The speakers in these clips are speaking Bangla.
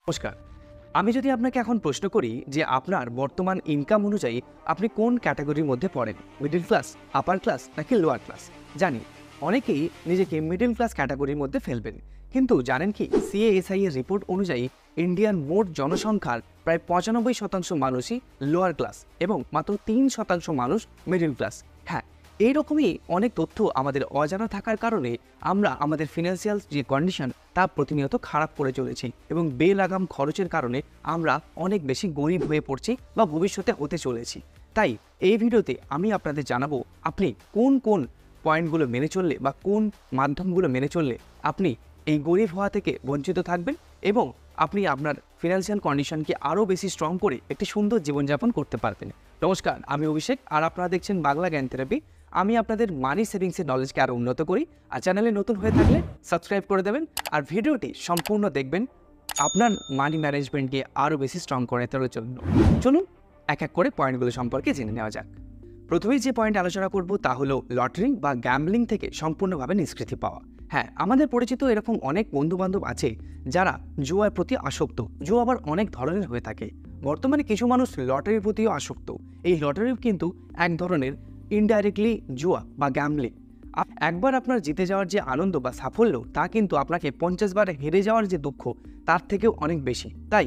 নমস্কার। আমি যদি আপনাকে এখন প্রশ্ন করি যে আপনার বর্তমান ইনকাম অনুযায়ী আপনি কোন ক্যাটাগরির মধ্যে পড়েন, মিডল ক্লাস, আপার ক্লাস নাকি লোয়ার ক্লাস? জানি অনেকেই নিজেকে মিডল ক্লাস ক্যাটাগরির মধ্যে ফেলবেন, কিন্তু জানেন কি সিএএসআই এর রিপোর্ট অনুযায়ী ইন্ডিয়ার মোট জনসংখ্যার প্রায় 95% মানুষই লোয়ার ক্লাস এবং মাত্র 3% মানুষ মিডল ক্লাস। হ্যাঁ, এইরকমই অনেক তথ্য আমাদের অজানা থাকার কারণে আমরা আমাদের ফিনান্সিয়াল যে কন্ডিশন তা প্রতিনিয়ত খারাপ করে চলেছি এবং বেলাগাম খরচের কারণে আমরা অনেক বেশি গরিব হয়ে পড়ছি বা ভবিষ্যতে হতে চলেছি। তাই এই ভিডিওতে আমি আপনাদের জানাবো আপনি কোন কোন পয়েন্টগুলো মেনে চললে বা কোন মাধ্যমগুলো মেনে চললে আপনি এই গরিব হওয়া থেকে বঞ্চিত থাকবেন এবং আপনি আপনার ফিনান্সিয়াল কন্ডিশনকে আরও বেশি স্ট্রং করে একটি সুন্দর জীবনযাপন করতে পারবেন। নমস্কার, আমি অভিষেক আর আপনারা দেখছেন বাংলা জ্ঞান থেরাপি। আমি আপনাদের মানি সেভিংসের নলেজকে আরও উন্নত করি। আর চ্যানেলে নতুন হয়ে থাকলে সাবস্ক্রাইব করে দেবেন আর ভিডিওটি সম্পূর্ণ দেখবেন আপনার মানি ম্যানেজমেন্টকে আরও বেশি স্ট্রং করে তোলার জন্য। চলুন এক এক করে পয়েন্টগুলো সম্পর্কে জেনে নেওয়া যাক। প্রথমেই যে পয়েন্ট আলোচনা করব তা হলো লটারি বা গ্যাম্বলিং থেকে সম্পূর্ণভাবে নিষ্কৃতি পাওয়া। হ্যাঁ, আমাদের পরিচিত এরকম অনেক বন্ধুবান্ধব আছে যারা জুয়ার প্রতি আসক্ত। জুয়া আবার অনেক ধরনের হয়ে থাকে। বর্তমানে কিছু মানুষ লটারির প্রতিও আসক্ত। এই লটারি কিন্তু এক ধরনের ইনডাইরেক্টলি জুয়া বা গ্যাম্বলিং। একবার আপনার জিতে যাওয়ার যে আনন্দ বা সাফল্য তা কিন্তু আপনাকে 50 বার হেরে যাওয়ার যে দুঃখ তার থেকেও অনেক বেশি। তাই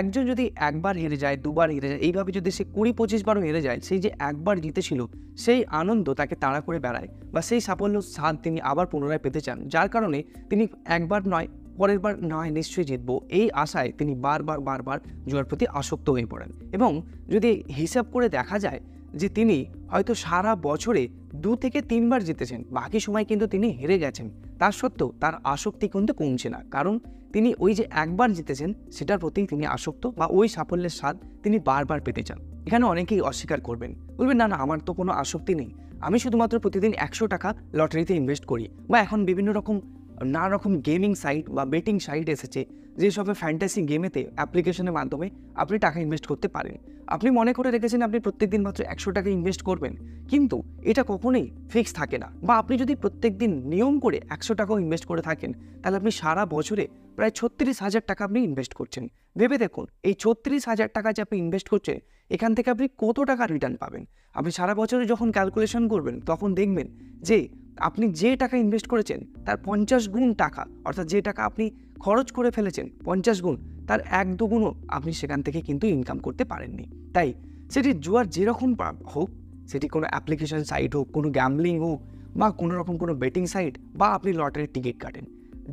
একজন যদি একবার হেরে যায়, দুবার হেরে যায়, এইভাবে যদি সে 20-25 বারও হেরে যায়, সেই যে একবার জিতেছিল সেই আনন্দ তাকে তাড়া করে বেড়ায় বা সেই সাফল্য স্বাদ তিনি আবার পুনরায় পেতে চান, যার কারণে তিনি একবার নয় পরের বার নয় নিশ্চয়ই জিতবো এই আশায় তিনি বারবার জুয়ার প্রতি আসক্ত হয়ে পড়েন। এবং যদি হিসাব করে দেখা যায় যে তিনি হয়তো সারা বছরে 2 থেকে 3 বার জিতেছেন, বাকি সময় কিন্তু তিনি হেরে গেছেন, তার সত্ত্বেও তার আসক্তি কিন্তু কমছে না, কারণ তিনি ওই যে একবার জিতেছেন সেটার প্রতি তিনি আসক্ত বা ওই সাফল্যের স্বাদ তিনি বারবার পেতে চান। এখানে অনেকেই অস্বীকার করবেন, বলবেন না আমার তো কোনো আসক্তি নেই, আমি শুধুমাত্র প্রতিদিন 100 টাকা লটারিতে ইনভেস্ট করি। বা এখন বিভিন্ন রকম নানা রকম গেমিং সাইট বা বেটিং সাইট এসেছে যেসবে ফ্যান্টাসি গেমেতে অ্যাপ্লিকেশনের মাধ্যমে আপনি টাকা ইনভেস্ট করতে পারেন। আপনি মনে করে রেখেছেন আপনি প্রত্যেকদিন মাত্র 100 টাকা ইনভেস্ট করবেন, কিন্তু এটা কখনোই ফিক্স থাকে না। বা আপনি যদি প্রত্যেকদিন নিয়ম করে 100 টাকাও ইনভেস্ট করে থাকেন তাহলে আপনি সারা বছরে প্রায় 36,000 টাকা আপনি ইনভেস্ট করছেন। ভেবে দেখুন এই 36,000 টাকা যে আপনি ইনভেস্ট করছেন এখান থেকে আপনি কত টাকা রিটার্ন পাবেন। আপনি সারা বছরে যখন ক্যালকুলেশন করবেন তখন দেখবেন যে আপনি যে টাকা ইনভেস্ট করেছেন তার 50 গুণ টাকা, অর্থাৎ যে টাকা আপনি খরচ করে ফেলেছেন 50 গুণ, তার 1-2 গুণও আপনি সেখান থেকে কিন্তু ইনকাম করতে পারেননি। তাই সেটি জুয়ার যেরকম হোক, সেটি কোনো অ্যাপ্লিকেশন সাইট হোক, কোনো গ্যাম্বলিং হোক বা কোনো রকম কোনো বেটিং সাইট বা আপনি লটারির টিকিট কাটেন,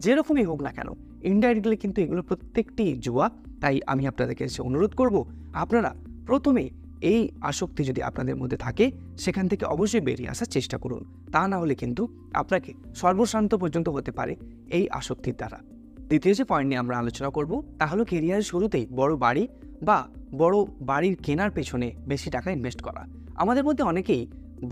যেরকমই হোক না কেন ইনডাইরেক্টলি কিন্তু এগুলো প্রত্যেকটি জুয়া। তাই আমি আপনাদেরকে অনুরোধ করব আপনারা প্রথমে এই আসক্তি যদি আপনাদের মধ্যে থাকে সেখান থেকে অবশ্যই বেরিয়ে আসার চেষ্টা করুন, তা না হলে কিন্তু আপনাকে সর্বশান্ত পর্যন্ত হতে পারে এই আসক্তির দ্বারা। দ্বিতীয় যে পয়েন্ট নিয়ে আমরা আলোচনা করব তা হলো কেরিয়ারের শুরুতেই বড় বাড়ি বা বড় বাড়ির কেনার পেছনে বেশি টাকা ইনভেস্ট করা। আমাদের মধ্যে অনেকেই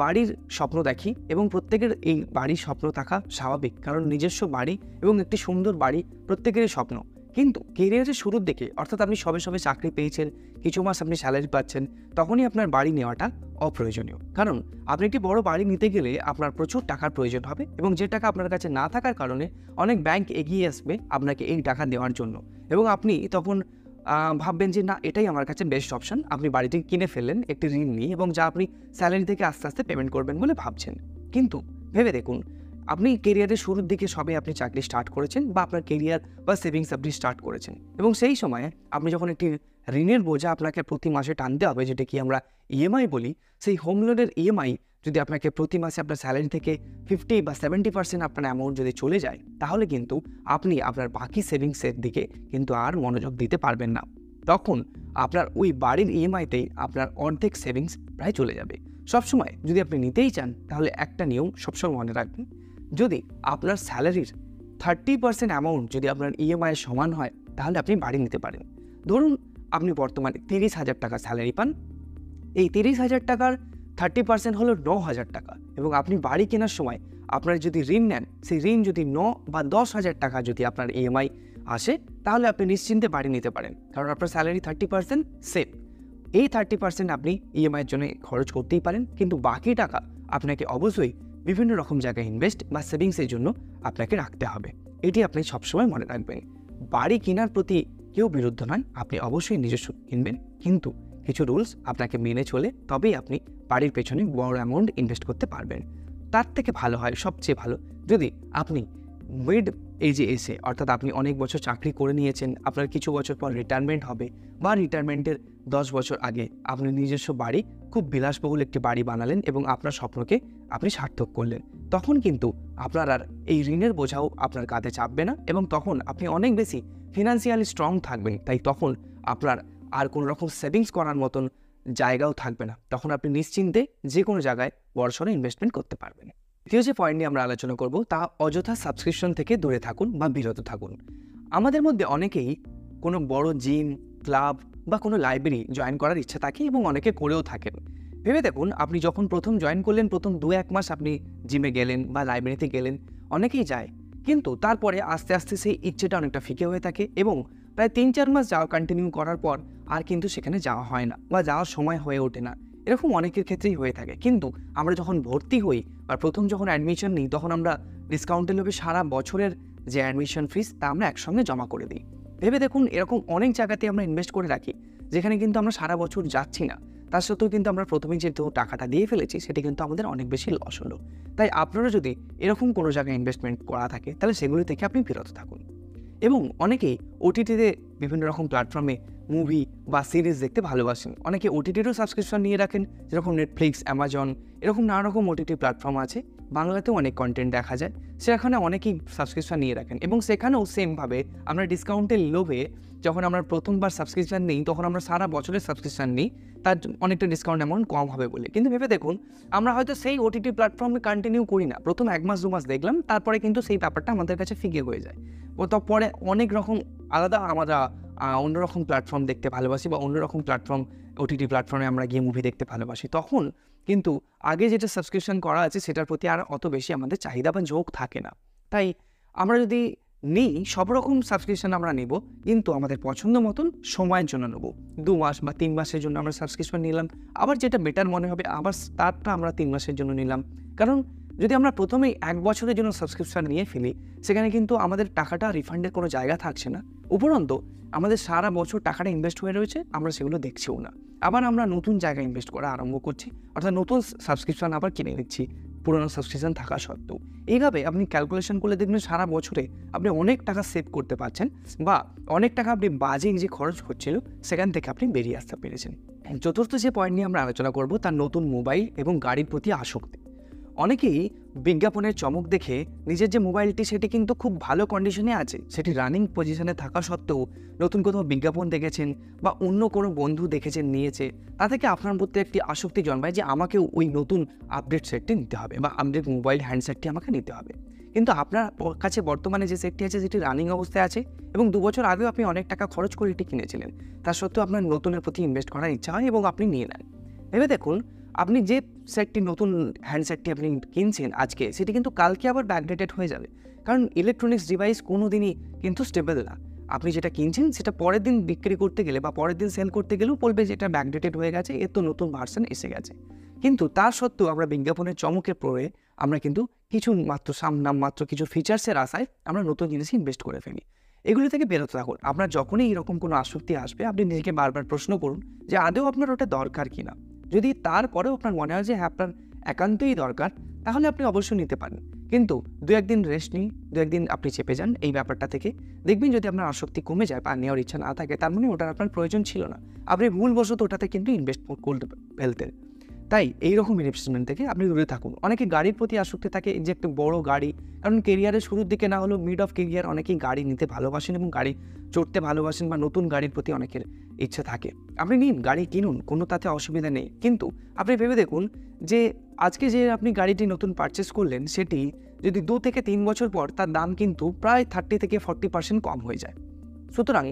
বাড়ির স্বপ্ন দেখি এবং প্রত্যেকের এই বাড়ির স্বপ্ন থাকা স্বাভাবিক, কারণ নিজস্ব বাড়ি এবং একটি সুন্দর বাড়ি প্রত্যেকেরই স্বপ্ন। কিন্তু কেরিয়ারের শুরুর দিকে, অর্থাৎ আপনি সবে চাকরি পেয়েছেন, কিছু মাস আপনি স্যালারি পাচ্ছেন, তখনই আপনার বাড়ি নেওয়াটা অপ্রয়োজনীয়। কারণ আপনি একটি বড় বাড়ি নিতে গেলে আপনার প্রচুর টাকার প্রয়োজন হবে এবং যে টাকা আপনার কাছে না থাকার কারণে অনেক ব্যাংক এগিয়ে আসবে আপনাকে এই টাকা দেওয়ার জন্য এবং আপনি তখন ভাববেন যে না এটাই আমার কাছে বেস্ট অপশন। আপনি বাড়িটি কিনে ফেললেন একটি ঋণ নিয়ে এবং যা আপনি স্যালারি থেকে আস্তে আস্তে পেমেন্ট করবেন বলে ভাবছেন। কিন্তু ভেবে দেখুন আপনি কেরিয়ারের শুরুর দিকে সবে আপনি চাকরি স্টার্ট করেছেন বা আপনার কেরিয়ার বা সেভিংস আপনি স্টার্ট করেছেন এবং সেই সময়ে আপনি যখন একটি ঋণের বোঝা আপনাকে প্রতি মাসে টানতে হবে, যেটা কি আমরা ইএমআই বলি, সেই হোম লোনের ইএমআই যদি আপনাকে প্রতি মাসে আপনার স্যালারি থেকে 50 বা 70% আপনার অ্যামাউন্ট যদি চলে যায়, তাহলে কিন্তু আপনি আপনার বাকি সেভিংসের দিকে কিন্তু আর মনোযোগ দিতে পারবেন না। তখন আপনার ওই বাড়ির ইএমআইতেই আপনার অর্ধেক সেভিংস প্রায় চলে যাবে। সবসময় যদি আপনি নিতেই চান তাহলে একটা নিয়ম সবসময় মনে রাখবেন, যদি আপনার স্যালারির 30% অ্যামাউন্ট যদি আপনার ইএমআইয়ের সমান হয় তাহলে আপনি বাড়ি নিতে পারেন। ধরুন আপনি বর্তমানে 30,000 টাকা স্যালারি পান, এই 30,000 টাকার 30% হলো 9,000 টাকা এবং আপনি বাড়ি কেনার সময় আপনার যদি ঋণ নেন, সেই ঋণ যদি 9 বা 10,000 টাকা যদি আপনার ইএমআই আসে তাহলে আপনি নিশ্চিন্তে বাড়ি নিতে পারেন, কারণ আপনার স্যালারি 30% সেফ। এই 30% আপনি ইএমআইয়ের জন্য খরচ করতেই পারেন, কিন্তু বাকি টাকা আপনাকে অবশ্যই বিভিন্ন রকম জায়গায় ইনভেস্ট বা সেভিংসের জন্য আপনাকে রাখতে হবে। এটি আপনি সবসময় মনে রাখবেন। বাড়ি কেনার প্রতি কেউ বিরুদ্ধ নয়, আপনি অবশ্যই নিজস্ব কিনবেন, কিন্তু কিছু রুলস আপনাকে মেনে চলে তবেই আপনি বাড়ির পেছনে বড় অ্যামাউন্ট ইনভেস্ট করতে পারবেন। তার থেকে ভালো হয়, সবচেয়ে ভালো, যদি আপনি মিড এজে এসে, অর্থাৎ আপনি অনেক বছর চাকরি করে নিয়েছেন, আপনার কিছু বছর পর রিটায়ারমেন্ট হবে, বা রিটায়ারমেন্টের 10 বছর আগে আপনি নিজস্ব বাড়ি, খুব বিলাসবহুল একটি বাড়ি বানালেন এবং আপনার স্বপ্নকে আপনি সার্থক করলেন, তখন কিন্তু আপনার আর এই ঋণের বোঝাও আপনার কাঁধে চাপবে না এবং তখন আপনি অনেক বেশি ফিনান্সিয়ালি স্ট্রং থাকবেন। তাই তখন আপনার আর কোনো রকম সেভিংস করার মতন জায়গাও থাকবে না, তখন আপনি নিশ্চিন্তে যে কোনো জায়গায় বড়সড় ইনভেস্টমেন্ট করতে পারবেন। দ্বিতীয় যে পয়েন্ট নিয়ে আমরা আলোচনা করব, তা অযথা সাবস্ক্রিপশন থেকে দূরে থাকুন বা বিরত থাকুন। আমাদের মধ্যে অনেকেই কোনো বড় জিম, ক্লাব বা কোনো লাইব্রেরি জয়েন করার ইচ্ছা থাকে এবং অনেকে করেও থাকেন। ভেবে দেখুন, আপনি যখন প্রথম জয়েন করলেন, প্রথম 2-1 মাস আপনি জিমে গেলেন বা লাইব্রেরিতে গেলেন, অনেকেই যায়, কিন্তু তারপরে আস্তে আস্তে সেই ইচ্ছেটা অনেকটা ফিকে হয়ে থাকে এবং প্রায় 3-4 মাস যাওয়া কন্টিনিউ করার পর আর কিন্তু সেখানে যাওয়া হয় না বা যাওয়ার সময় হয়ে ওঠে না। এরকম অনেকের ক্ষেত্রেই হয়ে থাকে। কিন্তু আমরা যখন ভর্তি হই বা প্রথম যখন অ্যাডমিশন নিই, তখন আমরা ডিসকাউন্টের লোভে সারা বছরের যে অ্যাডমিশন ফিস তা আমরা একসঙ্গে জমা করে দিই। ভেবে দেখুন, এরকম অনেক জায়গাতে আমরা ইনভেস্ট করে রাখি যেখানে কিন্তু আমরা সারা বছর যাচ্ছি না, তার সত্ত্বেও কিন্তু আমরা প্রথমেই যেহেতু টাকাটা দিয়ে ফেলেছি, সেটি কিন্তু আমাদের অনেক বেশি লস হলো। তাই আপনারা যদি এরকম কোনো জায়গায় ইনভেস্টমেন্ট করা থাকে, তাহলে সেগুলি থেকে আপনি বিরত থাকুন। এবং অনেকেই ওটিটিতে বিভিন্ন রকম প্ল্যাটফর্মে মুভি বা সিরিজ দেখতে ভালোবাসেন। অনেকে ওটিটিরও সাবস্ক্রিপশন নিয়ে রাখেন, যেরকম নেটফ্লিক্স, অ্যামাজন, এরকম নানা রকম ওটিটি প্ল্যাটফর্ম আছে। বাংলাতেও অনেক কন্টেন্ট দেখা যায়, সেখানে অনেকেই সাবস্ক্রিপশন নিয়ে রাখেন এবং সেখানেও সেমভাবে আমরা ডিসকাউন্টের লোভে যখন আমরা প্রথমবার সাবস্ক্রিপশন নিই, তখন আমরা সারা বছরের সাবস্ক্রিপশন নিই, তার অনেকটা ডিসকাউন্ট অ্যামাউন্ট কম হবে বলে। কিন্তু ভেবে দেখুন, আমরা হয়তো সেই ওটিটি প্ল্যাটফর্মে কন্টিনিউ করি না, প্রথম 1 মাস 2 মাস দেখলাম, তারপরে কিন্তু সেই ব্যাপারটা আমাদের কাছে ফিকে হয়ে যায়। তারপরে অনেক রকম আলাদা আমরা অন্যরকম প্ল্যাটফর্ম দেখতে ভালোবাসি বা অন্যরকম প্ল্যাটফর্ম, ওটিটি প্ল্যাটফর্মে আমরা গিয়ে মুভি দেখতে ভালোবাসি। তখন কিন্তু আগে যেটা সাবস্ক্রিপশন করা আছে সেটার প্রতি আর অত বেশি আমাদের চাহিদা বা ঝোঁক থাকে না। তাই আমরা যদি নিই, সব রকম সাবস্ক্রিপশন আমরা নেব, কিন্তু আমাদের পছন্দ মতন সময়ের জন্য নেব। 2 মাস বা 3 মাসের জন্য আমরা সাবস্ক্রিপশন নিলাম, আবার যেটা বেটার মনে হবে আবার তারটা আমরা 3 মাসের জন্য নিলাম। কারণ যদি আমরা প্রথমেই 1 বছরের জন্য সাবস্ক্রিপশন নিয়ে ফেলি, সেখানে কিন্তু আমাদের টাকাটা রিফান্ডের কোনো জায়গা থাকছে না। উপরন্তু আমাদের সারা বছর টাকাটা ইনভেস্ট হয়ে রয়েছে, আমরা সেগুলো দেখছিও না। আবার আমরা নতুন জায়গায় ইনভেস্ট করা আরম্ভ করছি, অর্থাৎ নতুন সাবস্ক্রিপশন আবার কিনে নিচ্ছি পুরোনো সাবস্ক্রিপশন থাকা সত্ত্বেও। এইভাবে আপনি ক্যালকুলেশন করলে দেখবেন সারা বছরে আপনি অনেক টাকা সেভ করতে পারছেন বা অনেক টাকা আপনি বাজে যে খরচ হচ্ছিল সেখান থেকে আপনি বেরিয়ে আসতে পেরেছেন। চতুর্থ যে পয়েন্ট নিয়ে আমরা আলোচনা করব, তার নতুন মোবাইল এবং গাড়ির প্রতি আসক্তি। অনেকেই বিজ্ঞাপনের চমক দেখে নিজের যে মোবাইলটি সেটি কিন্তু খুব ভালো কন্ডিশনে আছে, সেটি রানিং পজিশনে থাকা সত্ত্বেও নতুন কোথাও বিজ্ঞাপন দেখেছেন বা অন্য কোনো বন্ধু দেখেছেন নিয়েছে, তা থেকে আপনার মধ্যে একটি আসক্তি জন্মায় যে আমাকেও ওই নতুন আপডেট সেটটি নিতে হবে বা আপডেট মোবাইল হ্যান্ডসেটটি আমাকে নিতে হবে। কিন্তু আপনার কাছে বর্তমানে যে সেটটি আছে সেটি রানিং অবস্থায় আছে এবং 2 বছর আগেও আপনি অনেক টাকা খরচ করে এটি কিনেছিলেন, তার সত্ত্বেও আপনার নতুনের প্রতি ইনভেস্ট করার ইচ্ছা হয় এবং আপনি নিয়ে নেন। ভেবে দেখুন, আপনি যে সেটটি, নতুন হ্যান্ডসেটটি আপনি কিনছেন আজকে, সেটি কিন্তু কালকে আবার ব্যাকডেটেড হয়ে যাবে। কারণ ইলেকট্রনিক্স ডিভাইস কোনো দিনই কিন্তু স্টেবল না। আপনি যেটা কিনছেন সেটা পরের দিন বিক্রি করতে গেলে বা পরের দিন সেল করতে গেলেও বলবে যে এটা ব্যাকডেটেড হয়ে গেছে, এর তো নতুন ভার্সন এসে গেছে। কিন্তু তার সত্ত্বেও আমরা বিজ্ঞাপনের চমকের পরে আমরা কিন্তু কিছু মাত্র নামমাত্র কিছু ফিচার্সের আশায় আমরা নতুন জিনিসে ইনভেস্ট করে ফেলি। এগুলি থেকে বেরোতে থাকুন। আপনার যখনই এরকম কোনো আসক্তি আসবে, আপনি নিজেকে বারবার প্রশ্ন করুন যে আদৌ আপনার ওটা দরকার কিনা। যদি তারপরেও আপনার মনে হয় যে হ্যাঁ আপনার একান্তই দরকার, তাহলে আপনি অবশ্যই নিতে পারেন। কিন্তু 2-1 দিন রেস্ট নিন, 2-1 দিন আপনি চেপে যান এই ব্যাপারটা থেকে, দেখবেন যদি আপনার আসক্তি কমে যায় বা নেওয়ার ইচ্ছা না থাকে, তার মানে ওটার আপনার প্রয়োজন ছিল না, আপনি ভুলবশত ওটাতে কিন্তু ইনভেস্ট করতে ফেলতেন। তাই এইরকম ইনভেস্টমেন্ট থেকে আপনি দূরে থাকুন। অনেকে গাড়ির প্রতি আসক্তি থাকে, যে একটা বড় গাড়ি, কারণ কেরিয়ারের শুরুর দিকে না হলেও মিড অফ কেরিয়ার অনেকেই গাড়ি নিতে ভালোবাসেন এবং গাড়ি চড়তে ভালোবাসেন বা নতুন গাড়ির প্রতি অনেকের ইচ্ছা থাকে। আপনি নিন, গাড়ি কিনুন, কোনো তাতে অসুবিধা নেই। কিন্তু আপনি ভেবে দেখুন যে আজকে যে আপনি গাড়িটি নতুন পারচেস করলেন, সেটি যদি 2 থেকে 3 বছর পর তার দাম কিন্তু প্রায় 30 থেকে 40% কম হয়ে যায়। সুতরাং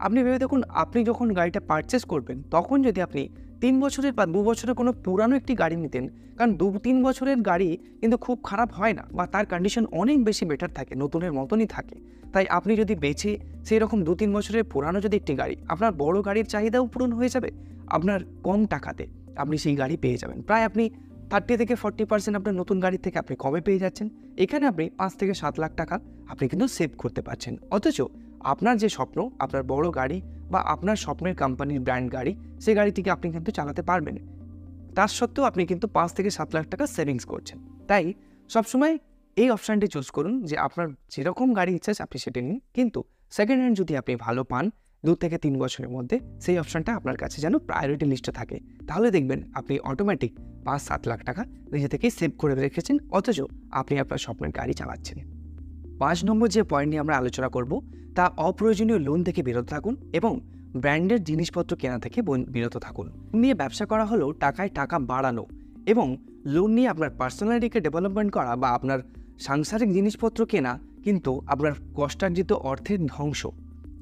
আপনি ভেবে দেখুন, আপনি যখন গাড়িটা পারচেস করবেন, তখন যদি আপনি 3 বছরের বা 2 বছরের কোনো পুরানো একটি গাড়ি নিতেন, কারণ 2-3 বছরের গাড়ি কিন্তু খুব খারাপ হয় না বা তার কন্ডিশন অনেক বেশি বেটার থাকে, নতুনের মতনই থাকে। তাই আপনি যদি বেছে সেই রকম 2-3 বছরের পুরানো যদি একটি গাড়ি, আপনার বড় গাড়ির চাহিদাও পূরণ হয়ে যাবে, আপনার কম টাকাতে আপনি সেই গাড়ি পেয়ে যাবেন। প্রায় আপনি 30 থেকে 40% আপনার নতুন গাড়ির থেকে আপনি কমে পেয়ে যাচ্ছেন। এখানে আপনি 5 থেকে 7 লাখ টাকা আপনি কিন্তু সেভ করতে পারছেন। অথচ আপনার যে স্বপ্ন, আপনার বড় গাড়ি বা আপনার স্বপ্নের কোম্পানির ব্র্যান্ড গাড়ি, সেই গাড়িটিকে আপনি কিন্তু চালাতে পারবেন। তার সত্ত্বেও আপনি কিন্তু 5 থেকে 7 লাখ টাকা সেভিংস করছেন। তাই সবসময় এই অপশানটি চুজ করুন যে আপনার যেরকম গাড়ি ইচ্ছা আপনি সেটা নিন, কিন্তু সেকেন্ড হ্যান্ড যদি আপনি ভালো পান 2 থেকে 3 বছরের মধ্যে, সেই অপশানটা আপনার কাছে যেন প্রায়োরিটি লিস্টে থাকে। তাহলে দেখবেন আপনি অটোমেটিক 5-7 লাখ টাকা নিজে থেকেই সেভ করে রেখেছেন, অথচ আপনি আপনার স্বপ্নের গাড়ি চালাচ্ছেন। 5 নম্বর যে পয়েন্ট নিয়ে আমরা আলোচনা করব তা অপ্রয়োজনীয় লোন থেকে বিরত থাকুন এবং ব্র্যান্ডের জিনিসপত্র কেনা থেকে বিরত থাকুন। নিয়ে ব্যবসা করা হলো টাকায় টাকা বাড়ানো, এবং লোন নিয়ে আপনার পার্সোনালিটিকে ডেভেলপমেন্ট করা বা আপনার সাংসারিক জিনিসপত্র কেনা কিন্তু আপনার কষ্টার্জিত অর্থের ধ্বংস,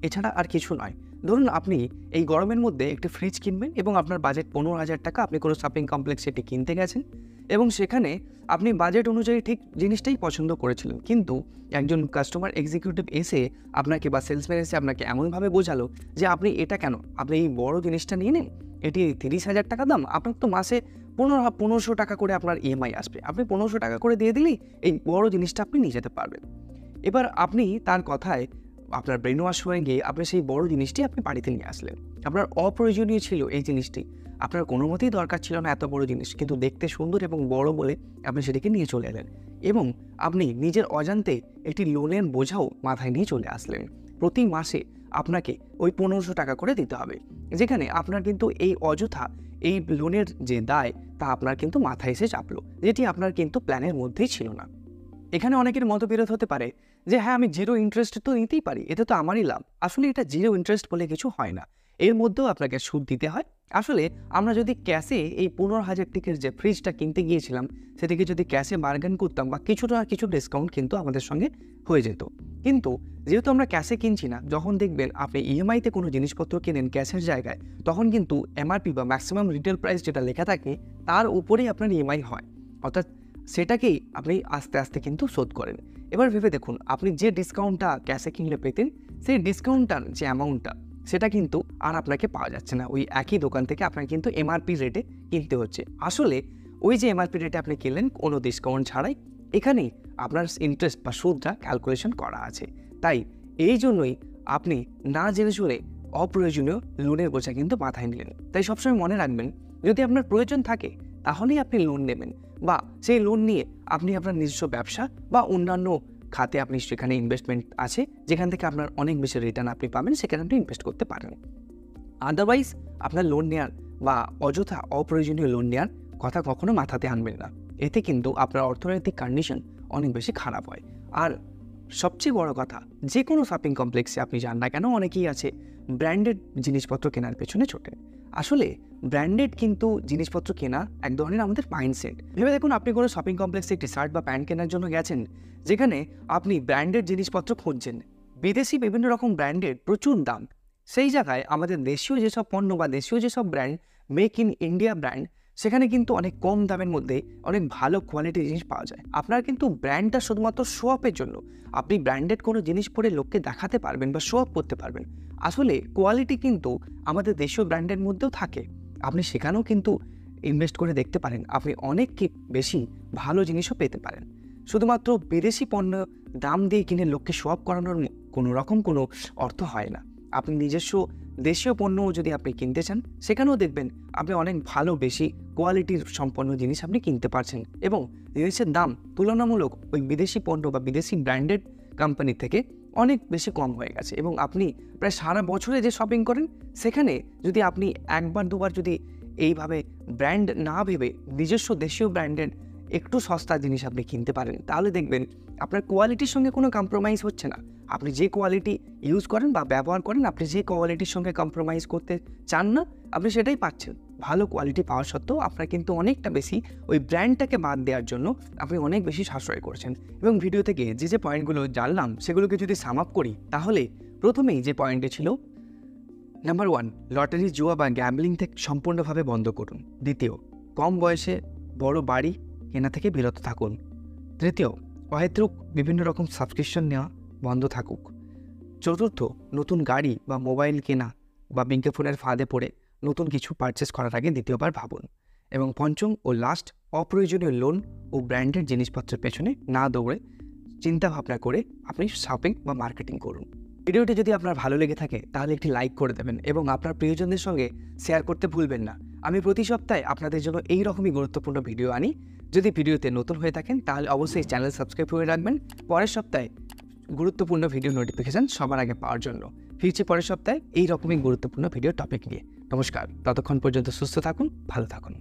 এছাড়া আর কিছু নয়। ধরুন আপনি এই গরমের মধ্যে একটি ফ্রিজ কিনবেন এবং আপনার বাজেট 15,000 টাকা, আপনি কোনো শপিং কমপ্লেক্সে এটি কিনতে গেছেন এবং সেখানে আপনি বাজেট অনুযায়ী ঠিক জিনিসটাই পছন্দ করেছিলেন, কিন্তু একজন কাস্টমার এক্সিকিউটিভ এসে আপনাকে বা সেলসম্যান এসে আপনাকে এমনভাবে বোঝালো যে আপনি এটা কেন, আপনি এই বড় জিনিসটা নিয়ে নিন, এটি 30,000 টাকা দাম, আপনার তো মাসে 1500 টাকা করে আপনার ইএমআই আসবে, আপনি 1500 টাকা করে দিয়ে দিলেই এই বড় জিনিসটা আপনি নিয়ে যেতে পারবেন। এবার আপনি তার কথায় আপনার ব্রেন ওয়াশ হয়ে গিয়ে আপনি সেই বড় জিনিসটি আপনি বাড়িতে নিয়ে আসলেন। আপনার অপ্রয়োজনীয় ছিল এই জিনিসটি, আপনার কোনো মতেই দরকার ছিল না এত বড় জিনিস, কিন্তু দেখতে সুন্দর এবং বড় বলে আপনি সেটিকে নিয়ে চলে এলেন এবং আপনি নিজের অজান্তে একটি লোনের বোঝাও মাথায় নিয়ে চলে আসলেন। প্রতি মাসে আপনাকে ওই 1500 টাকা করে দিতে হবে, যেখানে আপনার কিন্তু এই অযথা এই লোনের যে দায় তা আপনার কিন্তু মাথায় এসে চাপলো, যেটি আপনার কিন্তু প্ল্যানের মধ্যেই ছিল না। এখানে অনেকের মতবিরোধ হতে পারে যে হ্যাঁ, আমি জিরো ইন্টারেস্ট তো নিতেই পারি, এতে তো আমারই লাভ। আসলে এটা জিরো ইন্টারেস্ট বলে কিছু হয় না, এর মধ্যেও আপনাকে সুদ দিতে হয়। আসলে আমরা যদি ক্যাশে এই 15,000 টাকার যে ফ্রিজটা কিনতে গিয়েছিলাম সেটিকে যদি ক্যাশে বার্গেন করতাম বা কিছুটা কিছু ডিসকাউন্ট কিন্তু আমাদের সঙ্গে হয়ে যেত, কিন্তু যেহেতু আমরা ক্যাশে কিনছি না, যখন দেখবেন আপনি ইএমআইতে কোনো জিনিসপত্র কেনেন ক্যাশের জায়গায়, তখন কিন্তু এমআরপি বা ম্যাক্সিমাম রিটেল প্রাইস যেটা লেখা থাকে তার উপরেই আপনার ইএমআই হয়, অর্থাৎ সেটাকেই আপনি আস্তে আস্তে কিন্তু শোধ করেন। এবার ভেবে দেখুন, আপনি যে ডিসকাউন্টটা ক্যাশে কিনলে পেতেন, সেই ডিসকাউন্টটার যে অ্যামাউন্টটা সেটা কিন্তু আর আপনাকে পাওয়া যাচ্ছে না। ওই একই দোকান থেকে আপনার কিন্তু এমআরপি রেটে কিনতে হচ্ছে। আসলে ওই যে এমআরপি রেটে আপনি কিনলেন কোনো ডিসকাউন্ট ছাড়াই, এখানেই আপনার ইন্টারেস্ট বা সুদটা ক্যালকুলেশন করা আছে। তাই এই জন্যই আপনি না জেনে শুনে অপ্রয়োজনীয় লোনের বোঝা কিন্তু মাথায় নিলেন। তাই সবসময় মনে রাখবেন, যদি আপনার প্রয়োজন থাকে তাহলেই আপনি লোন নেবেন, বা সেই লোন নিয়ে আপনি আপনার নিজস্ব ব্যবসা বা অন্যান্য খাতে আপনি সেখানে ইনভেস্টমেন্ট আছে যেখান থেকে আপনার অনেক বেশি রিটার্ন আপনি পাবেন, সেখানে আপনি ইনভেস্ট করতে পারেন। আদারওয়াইজ আপনার লোন নেওয়ার বা অযথা অপ্রয়োজনীয় লোন নেওয়ার কথা কখনো মাথাতে আনবেন না, এতে কিন্তু আপনার অর্থনৈতিক কন্ডিশন অনেক বেশি খারাপ হয়। আর সবচেয়ে বড় কথা, যে কোনো শপিং কমপ্লেক্সে আপনি যান না কেন, অনেকেই আছে ব্র্যান্ডেড জিনিসপত্র কেনার পেছনে ছোটে। আসলে ব্র্যান্ডেড কিন্তু জিনিসপত্র কেনা এক ধরনের আমাদের মাইন্ডসেট। ভেবে দেখুন, আপনি কোনো শপিং কমপ্লেক্সে একটি শার্ট বা প্যান্ট কেনার জন্য গেছেন, যেখানে আপনি ব্র্যান্ডেড জিনিসপত্র খুঁজছেন, বিদেশি বিভিন্ন রকম ব্র্যান্ডের প্রচুর দাম। সেই জায়গায় আমাদের দেশীয় যেসব পণ্য বা দেশীয় যেসব brand, make in India brand, সেখানে কিন্তু অনেক কম দামের মধ্যে অনেক ভালো কোয়ালিটির জিনিস পাওয়া যায়। আপনার কিন্তু ব্র্যান্ডটা শুধুমাত্র শো অফের জন্য, আপনি ব্র্যান্ডেড কোনো জিনিস পরে লোককে দেখাতে পারবেন বা শো অফ করতে পারবেন। আসলে কোয়ালিটি কিন্তু আমাদের দেশীয় ব্র্যান্ডের মধ্যেও থাকে, আপনি সেখানেও কিন্তু ইনভেস্ট করে দেখতে পারেন, আপনি অনেক বেশি ভালো জিনিসও পেতে পারেন। শুধুমাত্র বিদেশি পণ্য দাম দিয়ে কিনে লোককে শো অফ করানোর কোনো রকম কোনো অর্থ হয় না। আপনি নিজস্ব দেশীয় পণ্যও যদি আপনি কিনতে চান, সেখানেও দেখবেন আপনি অনেক ভালো বেশি কোয়ালিটির সম্পন্ন জিনিস আপনি কিনতে পারছেন, এবং জিনিসের দাম তুলনামূলক ওই বিদেশি পণ্য বা বিদেশি ব্র্যান্ডেড কোম্পানি থেকে অনেক বেশি কম হয়ে গেছে। এবং আপনি প্রায় সারা বছরে যে শপিং করেন, সেখানে যদি আপনি একবার দুবার যদি এইভাবে ব্র্যান্ড না ভেবে নিজস্ব দেশীয় ব্র্যান্ডের একটু সস্তা জিনিস আপনি কিনতে পারেন, তাহলে দেখবেন আপনার কোয়ালিটির সঙ্গে কোনো কম্প্রোমাইজ হচ্ছে না। আপনি যে কোয়ালিটি ইউজ করেন বা ব্যবহার করেন, আপনি যে কোয়ালিটির সঙ্গে কম্প্রোমাইজ করতে চান না, আপনি সেটাই পাচ্ছেন। ভালো কোয়ালিটি পাওয়া সত্ত্বেও আপনার কিন্তু অনেকটা বেশি ওই ব্র্যান্ডটাকে বাদ দেওয়ার জন্য আপনি অনেক বেশি সাশ্রয় করছেন। এবং ভিডিও থেকে যে পয়েন্টগুলো জানলাম সেগুলোকে যদি সাম আপ করি, তাহলে প্রথমেই যে পয়েন্টটি ছিল, নাম্বার 1, লটারি, জুয়া বা গ্যাম্বলিং থেকে সম্পূর্ণভাবে বন্ধ করুন। দ্বিতীয়, কম বয়সে বড় বাড়ি কেনা থেকে বিরত থাকুন। তৃতীয়, অহেতুক বিভিন্ন রকম সাবস্ক্রিপশন নেওয়া বন্ধ থাকুক। চতুর্থ, নতুন গাড়ি বা মোবাইল কেনা বা বিজ্ঞাপনের ফাঁদে পড়ে নতুন কিছু পারচেস করার আগে দ্বিতীয়বার ভাবুন। এবং পঞ্চম ও লাস্ট, অপ্রয়োজনীয় লোন ও ব্র্যান্ডেড জিনিসপত্রের পেছনে না দৌড়ে চিন্তাভাবনা করে আপনি শপিং বা মার্কেটিং করুন। ভিডিওটি যদি আপনার ভালো লেগে থাকে তাহলে একটি লাইক করে দেবেন এবং আপনার প্রিয়জনদের সঙ্গে শেয়ার করতে ভুলবেন না। আমি প্রতি সপ্তাহে আপনাদের জন্য এই রকমই গুরুত্বপূর্ণ ভিডিও আনি। যদি ভিডিওতে নতুন হয়ে থাকেন তাহলে অবশ্যই চ্যানেল সাবস্ক্রাইব করে রাখবেন পরের সপ্তাহে গুরুত্বপূর্ণ ভিডিও নোটিফিকেশান সবার আগে পাওয়ার জন্য। ফিরছি পরের সপ্তাহে এই রকমই গুরুত্বপূর্ণ ভিডিও টপিক নিয়ে। নমস্কার, ততক্ষণ পর্যন্ত সুস্থ থাকুন, ভালো থাকুন।